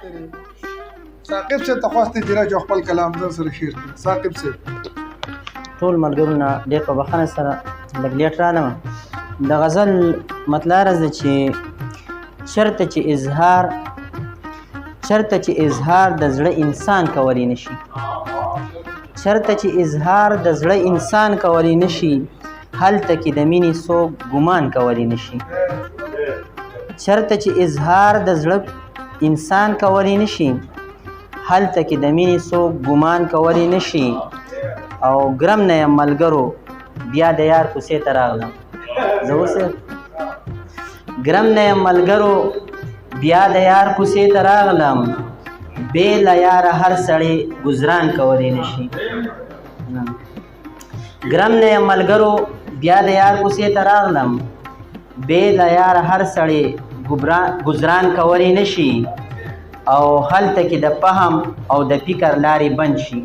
ثاقب صاحب ته خواستې چې راځو خپل کلام ځان سره شیر کړي. ثاقب صاحب ټول ملګرو نه ډېر په بښنه سره لږ لیټ رالم. د غزل مطلع عرض ده چې چېرته چې اظهار د زړه انسان کولی نشي، چېرته چې اظهار د زړه انسان کولی نشي، هلته کې د مینې څوک ګمان کولی نشي. چېرته چې اظهار د زړه انسان کولی نشي، هلته کې د مینې څوک ګمان کولی نشي. او ګرم نه یم ملګرو بیا د یار کوڅې ته راغلم. زه اوس ګرم نه یم ملګرو بیا د یار کوڅې ته راغلم، بې له یاره هر سړی ګزران کولی نشي. ګرم نه یم ملګرو بیا د یار کوڅې ته راغلم، بې له یاره هر سړی ګزران کولی نشي. او هلته کې د فهم او د فکر لارې بند شي،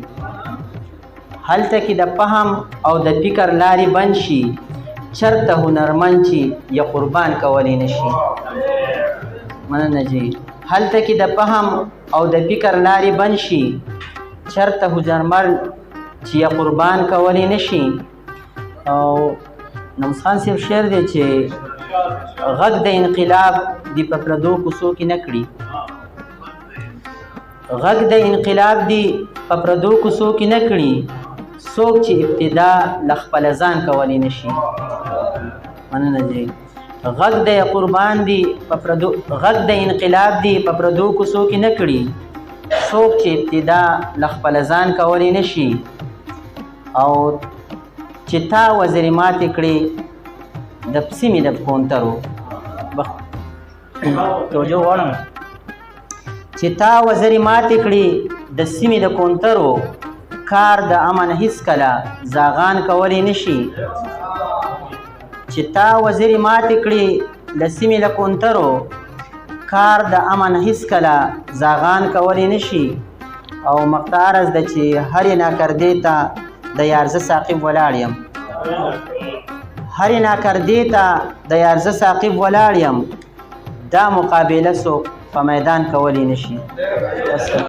هلته کې د فهم او د فکر لارې بند شي. چرته هنرمند چې یا قربان کولی نشي. مننه جی. هلته کې د فهم او د فکر لارې بند شي، چرته هنرمند چې یا قربان کولی نشي. او نمس خان صاحب شعر دی چې غږ د انقلاب دی په پردو کوڅو کې نه کړي، غږ د انقلاب دی په پردو کوڅو کې نه کړي، څوک چې ابتدا له خپل ځان کولی نشي. مننه جی. غږ د قربان دی غږ د انقلاب دی په پردو کوڅو کې نه کړي، څوک چې ابتدا له خپل ځان کولی نشي. او چې تا وزرې ماتې کړې د سیمې د کونترو توجه غواړم، چې تا وزرې ماتې کړې د سیمې د کونترو، کار د امن هیڅکله زاغان کولی نشي. چې تا وزرې ماتې کړې د سیمې د کونترو، کار د امن هیڅکله زاغان کولی نشي. او مقطع عرض ده چې هرې ناکردې ته د یارزه ساقب ولاړ یم، هرې ناکردې ته د یارزه ساقب ولاړ یم، دا مقابله څوک په میدان کولی نشي.